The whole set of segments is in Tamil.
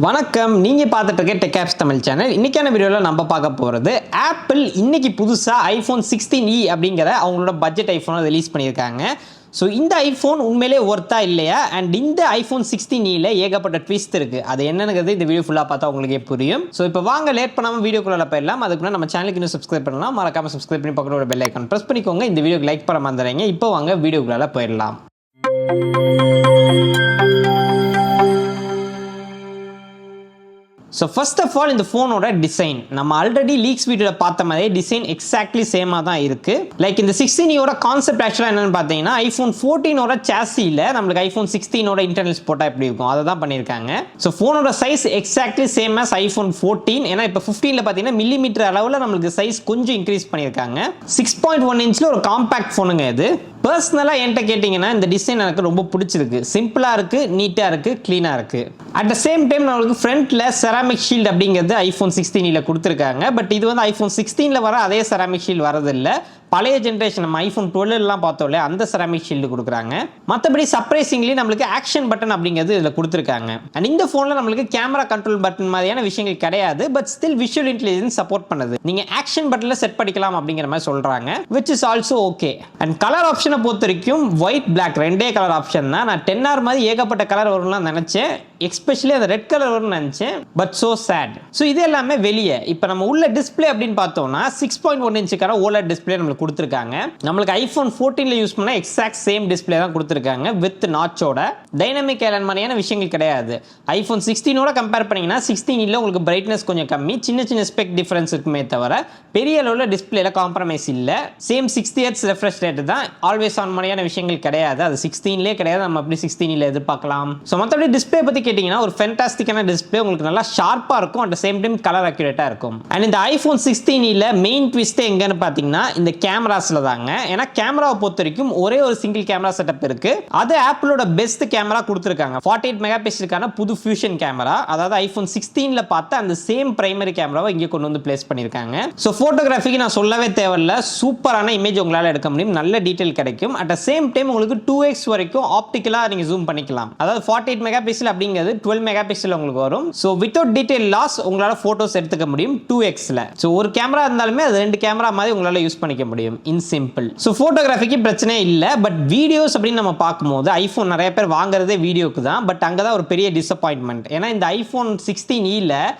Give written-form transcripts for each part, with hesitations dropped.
வணக்கம், நீங்க பார்த்துட்டு இருக்க டெக் ஆப்ஸ் தமிழ் சேனல். இன்னைக்கான வீடியோவில் நம்ம பார்க்க போகிறது ஆப்பிள் இன்னைக்கு புதுசாக ஐஃபோன் 16e அப்படிங்கிற அவங்களோட பட்ஜெட் ஐஃபோனை ரிலீஸ் பண்ணியிருக்காங்க. ஸோ இந்த ஐஃபோன் உண்மையிலே ஒர்த்தா இல்லையா, அண்ட் இந்த ஐஃபோன் 16eல ஏகப்பட்ட ட்விஸ்ட் இருக்குது. அது என்னங்கிறது இந்த வீடியோ ஃபுல்லாக பார்த்தா உங்களுக்கே புரியும். ஸோ இப்போ வாங்க லேட் பண்ணாமல் வீடியோக்குள்ளே போயிடலாம். அதுக்கு முன்னாடி நம்ம சேனலுக்கு இன்னும் சப்ஸ்கிரைப் பண்ணலாம், மறக்காமல் சப்ஸ்கிரைப் பண்ணி பக்கத்தில் ஒரு பெல் ஐக்கான் ப்ரெஸ் பண்ணிக்கோங்க. இந்த வீடியோக்கு லைக் பண்ண மறந்துடுறீங்க. இப்போ வாங்க வீடியோக்குள்ளே போயிடலாம். ஸோ ஃபர்ஸ்ட் ஆஃப் ஆல் இந்த ஃபோனோட டிசைன் நம்ம ஆல்ரெடி லீக்ஸ் வீடியோவில் பார்த்த மாதிரி டிசைன் எக்ஸாக்ட்லி சேமாக தான் இருக்குது. லைக் இந்த 16eயோட கான்செப்ட் ஆக்சுவலாக என்னென்னு பார்த்தீங்கன்னா ஐஃபோன் 14ஓட சாசியில் நம்மளுக்கு ஐஃபோன் 16ஓட இன்டர்னல்ஸ் போட்டால் எப்படி இருக்கும் அதை தான் பண்ணியிருக்காங்க. ஸோ ஃபோனோட size exactly same as iPhone 14. ஏன்னா இப்போ 15ல் பார்த்தீங்கன்னா மில்லிமீட்டர் அளவில் நம்மளுக்கு சைஸ் கொஞ்சம் இன்க்ரீஸ் பண்ணியிருக்காங்க. 6.1 இன்ச்சில் ஒரு காம்பேக்ட் ஃபோனுங்க இது. பர்சனலாக என்கிட்ட கேட்டிங்கன்னா இந்த டிசைன் எனக்கு ரொம்ப பிடிச்சிருக்கு. சிம்பிளாக இருக்குது, நீட்டாக இருக்குது, க்ளீனாக இருக்குது. அட் த சேம் டைம் நம்மளுக்கு ஃப்ரண்ட்டில் செராமிக் ஷீல்டு அப்படிங்கிறது ஐஃபோன் 16இல் கொடுத்துருக்காங்க. பட் இது வந்து ஐஃபோன் 16இல் வர அதே செராமிக் ஷீல்டு வரதில்லை. பழைய ஜென்ரேஷன் நம்ம ஐஃபோன் 12 பார்த்தோம்ல அந்த செராமிக் ஷீல்டு கொடுக்குறாங்க. மற்றபடி சர்ப்ரைசிங்லி நம்மளுக்கு ஆக்ஷன் பட்டன் அப்படிங்கிறது இதில் கொடுத்துருக்காங்க. அண்ட் இந்த ஃபோனில் நம்மளுக்கு கேமரா கண்ட்ரோல் பட்டன் மாதிரியான விஷயங்கள் கிடையாது. But still visual intelligence support பண்ணுது. நீங்கள் ஆக்ஷன் பட்டனில் செட் பண்ணிக்கலாம் அப்படிங்கிற மாதிரி சொல்கிறாங்க, which is also okay. And colour ஆப்ஷனை பொறுத்த வரைக்கும் ஒயிட் பிளாக் ரெண்டே கலர் ஆப்ஷன் தான். நான் 10R மாதிரி ஏகப்பட்ட கலர் வரும்லாம் நினச்சேன், எஸ்பெஷலி அந்த ரெட் கலர் வரும்னு நினச்சேன். But so sad. ஸோ இது எல்லாமே வெளியே. இப்போ நம்ம உள்ள டிஸ்பிளே அப்படின்னு பார்த்தோம்னா 6.1 இன்ச்சுக்கான OLED டிஸ்பிளே நம்மளுக்கு கொடுத்துருக்காங்க. நம்மளுக்கு ஐஃபோன் 14ல யூஸ் பண்ண எக்ஸாக்ட் சேம் டிஸ்பிளே தான் கொடுத்துருக்காங்க வித் நாச்சோட. டைனமிக் ஐலண்ட் மாதிரியான விஷயங்கள் கிடையாது. ஐஃபோன் 16ஓட கம்பேர் பண்ணீங்கன்னா 16இல் உங்களுக்கு பிரைட்னஸ் கொஞ்சம் கம்மி, சின்ன சின்ன ஸ்பெக் டிஃபரன்ஸ் இருக்குமே தவிர பெரிய அளவில் டிஸ்பிளேல காம்ப்ரமைஸ் இல்லை. சேம் 60 Hz ரெஃப்ரெஷ் ரேட் தான். ஆல்வேஸ் ஆன் மாதிரியான விஷயங்கள் கிடையாது. அது 16லே கிடையாது. நம்ம அப்படி 16இல் எதிர்பார்க்கலாம். ஸோ மற்றபடி டிஸ்பிளே பற்றி கேட்டிங்கன்னா ஒரு ஃபென்டாஸ்டிக்கான டிஸ்பிளே, உங்களுக்கு நல்லா ஷார்ப்பாக இருக்கும், அட் சேம் டைம் கலர் அக்யூரேட்டாக இருக்கும். அண்ட் இந்த ஐஃபோன் 16இல் மெயின் ட்விஸ்ட் எங்கன்னு பார்த்தீங்கன்னா இந்த கேமராஸில் தாங்க. ஏன்னா கேமராவை பொறுத்த வரைக்கும் ஒரே ஒரு சிங்கிள் கேமரா செட்டப் இருக்கு. அது ஆப்பிளோட பெஸ்ட் கேமரா கொடுத்துருக்காங்க. 48 மெகா பிக்சலுக்கான புது ஃபியூஷன் கேமரா. அதாவது ஐஃபோன் 16ல பார்த்த அந்த சேம் பிரைமரி கேமராவை இங்கே கொண்டு வந்து பிளேஸ் பண்ணியிருக்காங்க. ஸோ ஃபோட்டோகிராஃபிக்கு நான் சொல்லவே தேவையில்ல, சூப்பரான இமேஜ் உங்களால் எடுக்க முடியும், நல்ல டீட்டெயில் கிடைக்கும். அட் சேம் டைம் உங்களுக்கு 2x வரைக்கும் ஆப்டிக்கலாக நீங்கள் ஜூம் பண்ணிக்கலாம். அதாவது 48 மெகா பிக்சல் அப்படிங்கிறது 12 மெகா பிக்சல் உங்களுக்கு வரும். ஸோ வித்தவுட் டீட்டெயில் லாஸ் உங்களால் ஃபோட்டோஸ் எடுத்துக்க முடியும் 2xல. ஸோ ஒரு கேமரா இருந்தாலுமே அது 2 கேமரா மாதிரி உங்களால் யூஸ் பண்ணிக்க முடியும் இன் சிம்பிள். ஸோ ஃபோட்டோகிராஃபிக்கு பிரச்சனை இல்லை. பட் வீடியோஸ் அப்படின்னு நம்ம பார்க்கும்போது ஐஃபோன் நிறைய பேர் வாங்குறதே வீடியோக்கு தான். பட் அங்கே தான் ஒரு பெரிய டிசப்பாயின்மெண்ட். ஏன்னா இந்த ஐஃபோன் 16eல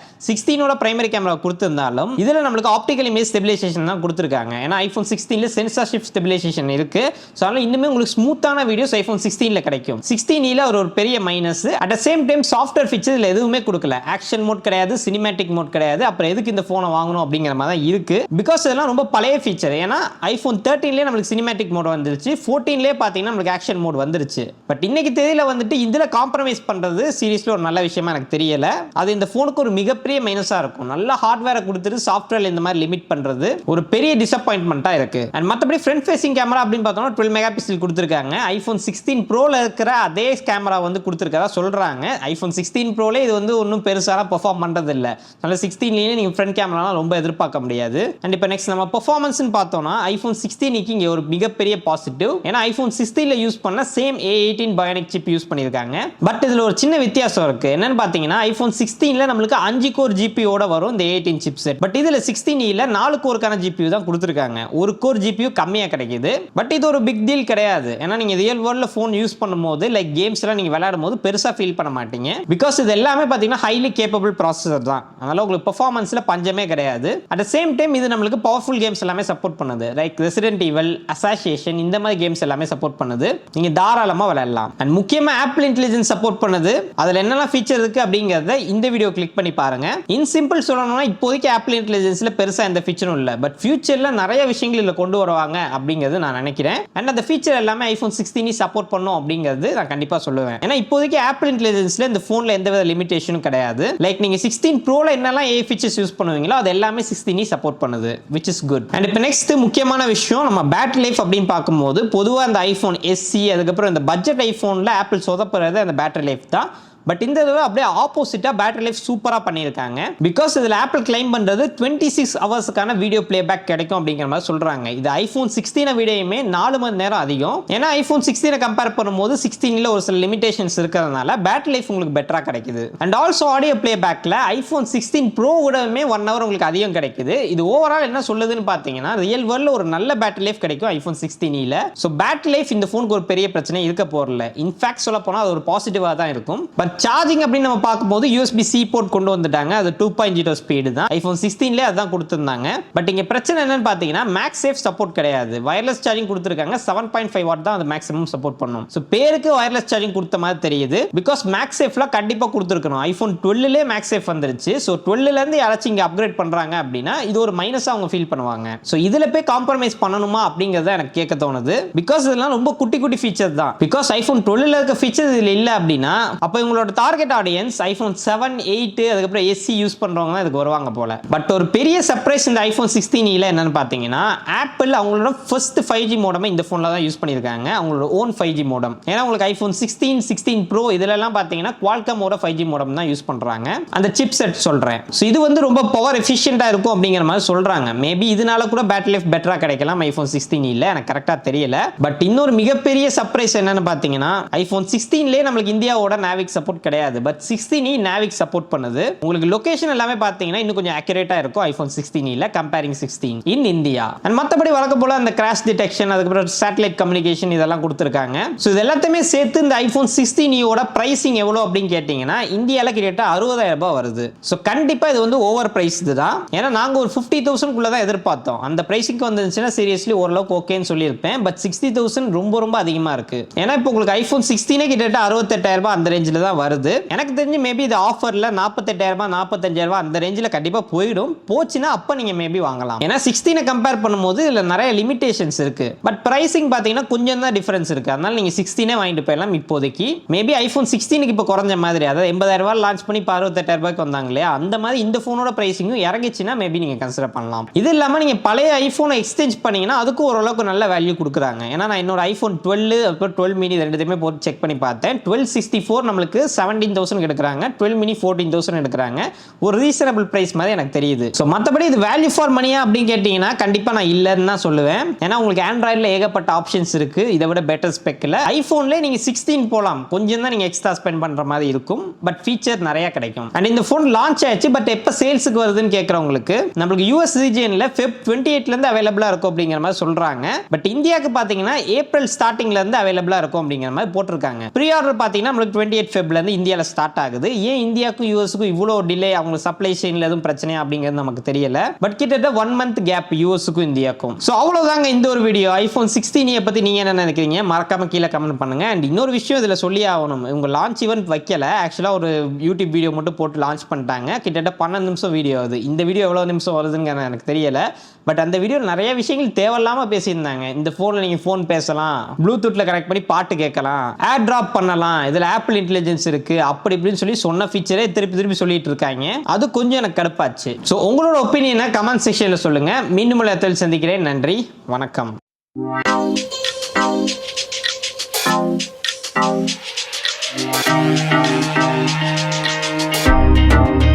16ஓட பிரைமரி கேமரா கொடுத்திருந்தாலும் இதில் நம்மளுக்கு ஆப்டிக்கல் இமேஜ் ஸ்டெபிலைசேஷன் தான் கொடுத்துருக்காங்க. ஏன்னா ஐஃபோன் 16ல சென்சார் ஷிஃப்ட் ஸ்டெபிலைசேஷன் இருக்கு. ஸோ அதனால இன்னுமே உங்களுக்கு ஸ்மூத்தான வீடியோஸ் ஐஃபோன் 16ல கிடைக்கும். 16eல ஒரு பெரிய minus. At same time software feature இதில் எதுவுமே கொடுக்கல. ஆக்ஷன் மோட் கிடையாது, சினிமேட்டிக் மோட் கிடையாது. அப்புறம் எதுக்கு இந்த ஃபோனை வாங்கணும் அப்படிங்கிற மாதிரி தான் இருக்கு. பிகாஸ் இதெல்லாம் ரொம்ப பழைய ஃபீச்சர். ஏன்னா ஐஃபோன் 13லேயே நம்மளுக்கு சினிமேட்டிக் மோட் வந்துருச்சு, 14லேயே பார்த்தீங்கன்னா நம்மளுக்கு ஆக்ஷன் மோட் வந்துருச்சு. பட் இன்னைக்கு தேதியில் வந்துட்டு இதில் காம்ப்ரமைஸ் பண்ணுறது சீரியஸில் ஒரு நல்ல விஷயமா எனக்கு தெரியல. அது இந்த ஃபோனுக்கு ஒரு மிகப்பெரிய மைனஸாக இருக்கும். நல்ல ஹார்ட்வேரை கொடுத்துட்டு சாஃப்ட்வேர் இந்த மாதிரி லிமிட் பண்ணுறது ஒரு பெரிய டிசப்பாயின்மெண்ட்டாக இருக்கு. அண்ட் மற்றபடி ஃப்ரண்ட் ஃபேசிங் கேமரா அப்படின்னு பார்த்தோம்னா 12 மெகா பிக்சல் கொடுத்துருக்காங்க. ஐஃபோன் 16 ப்ரோவில் இருக்கிற அதே கேமரா வந்து கொடுத்துருக்கதா சொல்கிறாங்க. ஐஃபோன் 16 ப்ரோலே இது வந்து ஒன்றும் பெருசாக பெர்ஃபார்ம் பண்ணுறது இல்லை. அதனால 16லேயே நீங்கள் ஃப்ரண்ட் கேமராலாம் ரொம்ப எதிர்பார்க்க முடியாது. அண்ட் இப்போ நெக்ஸ்ட் நம்ம பெர்ஃபார்மன்ஸ்னு பார்த்தோம்னா ஐஃபோன் 16க்கு இங்கே ஒரு மிகப்பெரிய பாசிட்டிவ். ஏன்னா ஐஃபோன் 16ல யூஸ் பண்ண same A18 bionic chip use பண்ணியிருக்காங்க. பட் இதில் ஒரு சின்ன வித்தியாசம் இருக்கு. என்னன்னு பார்த்தீங்கன்னா ஐஃபோன் 16ல நம்மளுக்கு 5 கோர் ஜிபியோட வரும் இந்த A18 சிப் செட். பட் இதில் 16eல 4 கோருக்கான ஜிபியூ தான் கொடுத்துருக்காங்க. ஒரு கோர் ஜிபியூ கம்மியாக கிடைக்குது. பட் இது ஒரு பிக் டீல் கிடையாது. ஏன்னா நீங்கள் ரியல் வேர்ல்டில் ஃபோன் யூஸ் பண்ணும்போது லைக் கேம்ஸ்லாம் நீங்கள் விளையாடும் போது பெருசாக ஃபீல் பண்ண மாட்டீங்க. பிகாஸ் இது எல்லாமே பார்த்தீங்கன்னா ஹைலி கேப்பபிள் ப்ராசஸர் தான். அதனால உங்களுக்கு பெர்ஃபார்மன்ஸில் பஞ்சமே கிடையாது. அட் சேம் டைம் இது நம்மளுக்கு பவர்ஃபுல் கேம்ஸ் எல்லாமே சப்போர்ட் பண்ணுது. லைக் ரெசிடென்ட் ஈவல், அசாசியேஷன் இந்த மாதிரி கேம்ஸ் எல்லாமே சப்போர்ட் பண்ணுது. நீங்க தாராளமா விளையாடலாம். அண்ட் முக்கியமா ஆப்பிள் இன்டெலிஜென்ஸ் சப்போர்ட் பண்ணுது. அதுல என்னெல்லாம் ஃபீச்சர் இருக்கு அப்படிங்கறத இந்த வீடியோ கிளிக் பண்ணி பாருங்க. இன் சிம்பிள் சொல்லணும்னா இப்போதைக்கு ஆப்பிள் இன்டெலிஜென்ஸ்ல பெருசா எந்த ஃபீச்சரும் இல்ல. பட் ஃபியூச்சர்ல நிறைய விஷயங்கள் இதுல கொண்டு வருவாங்க அப்படிங்கிறது நான் நினைக்கிறேன். அண்ட் அந்த ஃபீச்சர் எல்லாமே ஐஃபோன் 16 சப்போர்ட் பண்ணும் அப்படிங்கிறது நான் கண்டிப்பா சொல்லுவேன். ஏன்னா இப்போதைக்கு ஆப்பிள் இன்டெலிஜென்ஸ்ல இந்த போன்ல எந்தவித லிமிடேஷனும் கிடையாது. லைக் நீங்க 16 ப்ரோல என்னெல்லாம் ஏ ஃபீச்சர்ஸ் யூஸ் பண்ணுவீங்களோ அது எல்லாமே 16 சப்போர்ட் பண்ணுது, which is good. அண்ட் இப்போ நெக்ஸ்ட் முக்கியமான விஷயம் நம்ம பேட்டரி லைஃப் அப்படின்னு பார்க்கும்போது பொதுவாக அந்த ஐஃபோன் SE அதுக்கப்புறம் இந்த பட்ஜெட் ஐஃபோனில் ஆப்பிள் சொதப்புறது அந்த பேட்டரி லைஃப் தான். பட் இந்த தடவை அப்படியே ஆப்போசிட்டா பேட்டரி லைஃப் சூப்பரா பண்ணியிருக்காங்க. பிகாஸ் இதுல ஆப்பிள் கிளைம் பண்றது 26 ஹவர்ஸ்க்கான வீடியோ பிளேபேக் கிடைக்கும் அப்படிங்கிற மாதிரி சொல்றாங்க. இது ஐபோன் 16 விடையுமே 4 மணி நேரம் அதிகம். ஏன்னா ஐபோன் 16 கம்பேர் பண்ணும்போது 16ல ஒரு சில லிமிடேஷன்ஸ் இருக்கிறதுனால பேட்டரி லைஃப் உங்களுக்கு பெட்டரா கிடைக்குது. அண்ட் ஆல்சோ ஆடியோ பிளேபேக்ல ஐபோன் 16 ப்ரோ விடவே 1 ஹவர் உங்களுக்கு அதிகம் கிடைக்குது. இது ஓவரால் என்ன சொல்லுதுன்னு பாத்தீங்கன்னா ரியல் வேர்ல்ட்ல ஒரு நல்ல பேட்டரி லைஃப் கிடைக்கும் ஐபோன் 16ல. சோ பேட்டரி லைஃப் இந்த போனுக்கு ஒரு பெரிய பிரச்சனை இருக்க போறல. இன்ஃபேக்ட் சொல்ல போனா அது ஒரு பாசிட்டிவா தான் இருக்கும். பட் சார்ஜிங் அப்படின்னு நம்ம பார்க்கும்போது USB-C போர்ட் கொண்டு வந்துட்டாங்க. அது 2.0 ஸ்பீடு தான். ஐபோன் 16ல அதான் கொடுத்திருந்தாங்க. பட் இங்க பிரச்சனை என்னன்னு பாத்தீங்கன்னா MagSafe சப்போர்ட் கிடையாது. வயர்லெஸ் சார்ஜிங் கொடுத்திருக்காங்க. 7.5 வாட் தான் அது மேக்ஸிமம் சப்போர்ட் பண்ணும். சோ பேருக்கு வயர்லெஸ் சார்ஜிங் கொடுத்த மாதிரி தெரியுது. பிகாஸ் MagSafeல கண்டிப்பா கொடுத்திருக்கணும். ஐபோன் 12லே MagSafe வந்துருச்சு. சோ 12ல இருந்து யாராச்சும் இங்க அப்கிரேட் பண்றாங்க அப்படின்னா இது ஒரு மைனஸா அவங்க ஃபீல் பண்ணுவாங்க. சோ இதுல போய் காம்ப்ரமைஸ் பண்ணணுமா அப்படிங்கறத எனக்கு கேட்க தோணுது. பிகாஸ் இதெல்லாம் ரொம்ப குட்டி குட்டி ஃபீச்சர் தான். பிகாஸ் ஐபோன் 12ல இருக்க ஃபீச்சர்ஸ் இதுல இல்ல அப்படின்னா அப்ப உங்களோட டார்கெட் ஆடியன்ஸ் ஐபோன் 7, 8 அதுக்கப்புறம் SE யூஸ் பண்றவங்க தான் இதுக்கு வருவாங்க போல. பட் ஒரு பெரிய சர்ப்ரைஸ் இந்த ஐபோன் 16ல என்னன்னு பாத்தீங்கன்னா ஆப்பிள் அவங்களோட ஃபர்ஸ்ட் 5G மோடமை இந்த போன்ல தான் யூஸ் பண்ணிருக்காங்க. அவங்களோட ஓன் 5G மோடம். ஏன்னா உங்களுக்கு ஐபோன் 16, 16 Pro இதுல எல்லாம் பாத்தீங்கன்னா குவால்காமோட 5G மோடம் தான் யூஸ் பண்றாங்க. அந்த சிப் செட் சொல்றேன். சோ இது வந்து ரொம்ப பவர் எஃபிஷியன்ட்டா இருக்கும் அப்படிங்கிற மாதிரி சொல்றாங்க. மேபி இதனால கூட பேட்டரி லைஃப் பெட்டரா கிடைக்கலாம் ஐபோன் 16ல. எனக்கு கரெக்ட்டா தெரியல. பட் இன்னொரு மிகப்பெரிய சர்ப்ரைஸ் என்னன்னு பாத்தீங்கன்னா ஐபோன் 16லே நமக்கு இந்தியாவோட நாவிக் சப்போர்ட் கிடையாது. பட் 16e நாவிக் சப்போர்ட் பண்ணுது. உங்களுக்கு லொகேஷன் எல்லாமே பாத்தீங்கன்னா இன்னும் கொஞ்சம் அக்யூரேட்டா இருக்கும் ஐபோன் 16ல கம்பேரிங் 16 இன் இந்தியா. அண்ட் மத்தபடி வழக்கம் போல அந்த கிராஷ் டிடெக்ஷன் அதுக்கப்புறம் சேட்டலைட் கம்யூனிகேஷன் இதெல்லாம் கொடுத்திருக்காங்க. சோ இது எல்லாத்தையுமே சேர்த்து இந்த ஐபோன் 16e ஓட பிரைசிங் எவ்வளவு அப்படின்னு கேட்டீங்கன்னா இந்தியால கிட்டத்தட்ட 60,000 ரூபாய் வருது. சோ கண்டிப்பா இது வந்து ஓவர் பிரைஸ்டு தான். ஏன்னா நாங்க ஒரு 50,000 குள்ள தான் எதிர்பார்த்தோம். அந்த பிரைசிங்க்கு வந்துச்சுன்னா சீரியஸ்லி ஓரளவுக்கு ஓகேன்னு சொல்லியிருப்பேன். பட் 60,000 ரொம்ப ரொம்ப அதிகமா இருக்கு. ஏன்னா இப்போ உங்களுக்கு ஐபோன் 16 கிட்டத்தட்ட 68,000 ரூபாய் அந்த ரேஞ்சில தான் வருது. எனக்கு தெரிஞ்சு மேபி இது ஆஃபர்ல 48,000 ரூபாய் 45,000 ரூபாய் அந்த ரேஞ்சில கண்டிப்பா போயிடும். போச்சுன்னா அப்ப நீங்க மேபி வாங்கலாம். ஏன்னா 16 கம்பேர் பண்ணும்போது இதுல நிறைய லிமிடேஷன்ஸ் இருக்கு. பட் பிரைசிங் பாத்தீங்கன்னா கொஞ்சம் தான் டிஃபரன்ஸ் இருக்கு. அதனால நீங்க 16 வாங்கிட்டு போயிடலாம் இப்போதைக்கு. மேபி ஐபோன் 16க்கு இப்போ குறைஞ்ச மாதிரி அதாவது 80,000 ரூபாய் லான்ச் பண்ணி 68,000 ரூபாய்க்கு வந்தாங்க இல்லையா அந்த மாதிரி இந்த போனோட பிரைசிங்கும் இறங்கிச்சுன்னா மேபி நீங்க கன்சிடர் பண்ணலாம். இது இல்லாம நீங்க பழைய ஐபோனை எக்ஸ்சேஞ்ச் பண்ணீங்கன்னா அதுக்கு ஓரளவுக்கு நல்ல வேல்யூ கொடுக்குறாங்க. ஏன்னா நான் என்னோட ஐபோன் 12 அப்புறம் 12 mini ரெண்டுத்தையுமே போட்டு செக் பண்ணி பார்த்தேன். 1264 நம்மளுக்கு 17,000 எடுக்கிறாங்க. 12 mini 14,000 எடுக்கிறாங்க. ஒரு ரீசனபிள் பிரைஸ் மாதிரி எனக்கு தெரியுது. ஸோ மற்றபடி இது வேல்யூ ஃபார் மணியா அப்படின்னு கேட்டீங்கன்னா கண்டிப்பா நான் இல்லைன்னு தான் சொல்லுவேன். ஏன்னா உங்களுக்கு ஆண்ட்ராய்டில் ஏகப்பட்ட ஆப்ஷன்ஸ் இருக்கு. இதை விட பெட்டர் ஸ்பெக்கில் ஐபோன்ல நீங்க 16 போலாம். கொஞ்சம் தான் நீங்க எக்ஸ்ட்ரா ஸ்பெண்ட் பண்ற மாதிரி இருக்கும். பட் ஃபீச்சர் நிறைய கிடைக்கும். அண்ட் இந்த போன் லான்ச் ஆயிடுச்சு. பட் எப்ப சேல்ஸுக்கு வருதுன்னு கேட்கறவங்களுக்கு நம்மளுக்கு யூஎஸ் ரீஜியன்ல Feb 28ல இருந்து அவைலபிளா இருக்கும் அப்படிங்கிற மாதிரி சொல்றாங்க. பட் இந்தியாவுக்கு பாத்தீங்கன்னா ஏப்ரல் ஸ்டார்டிங்ல இருந்து அவைலபிளா இருக்கும் அப்படிங்கிற மாதிரி போட்டிருக்காங்க. ப்ரீ ஆர்டர் பாத்தீங்கன்னா நம்மளுக்கு 28 Febல இருந்து இந்தியால ஸ்டார்ட் ஆகுது. ஏன் இந்தியாவுக்கும் யூஎஸ்க்கும் இவ்வளோ டிலே அவங்க சப்ளை செயின்ல எதுவும் பிரச்சனை அப்படிங்கிறது நமக்கு தெரியல. பட் கிட்டத்தட்ட 1 month கேப் யூஎஸ்க்கும் இந்தியாவுக்கும். ஸோ அவ்வளவுதாங்க இந்த ஒரு வீடியோ. ஐபோன் 16 பத்தி நீங்க என்ன நினைக்கிறீங்க மறக்காம கீழே கமெண்ட் பண்ணுங்க. அண்ட் இன்னொரு விஷயம் இதுல சொல்லி ஆகணும். உங்க லான்ச் ஈவென்ட் வைக்கல. ஆக்சுவலா ஒரு யூடியூப் வீடியோ மட்டும் போட்டு லான்ச் பண்ணிட்டாங்க. கிட்டத்தட்ட 12 நிமிஷம் வீடியோ அது. இந்த வீடியோ எவ்வளவு நிமிஷம் வருதுன்னு எனக்கு தெரியல. பட் அந்த வீடியோ நிறைய விஷயங்கள் தேவையில்லாம பேசியிருந்தாங்க. இந்த போன்ல நீங்க போன் பேசலாம், ப்ளூடூத்ல கனெக்ட் பண்ணி பாட்டு கேட்கலாம், ஏர் டிராப் பண்ணலாம், இதுல ஆப்பிள் இன்டெலிஜென்ஸ் இருக்கு அப்படி இப்படின்னு சொல்லி சொன்ன ஃபீச்சரே திருப்பி திருப்பி சொல்லிட்டு இருக்காங்க. அது கொஞ்சம் எனக்கு கடுப்பாச்சு. ஸோ உங்களோட ஒப்பீனியனை கமெண்ட் செக்ஷன்ல சொல்லுங்க. மீண்டும் ஒரு சந்திக்கிறேன். நன்றி, வணக்கம். Thank you.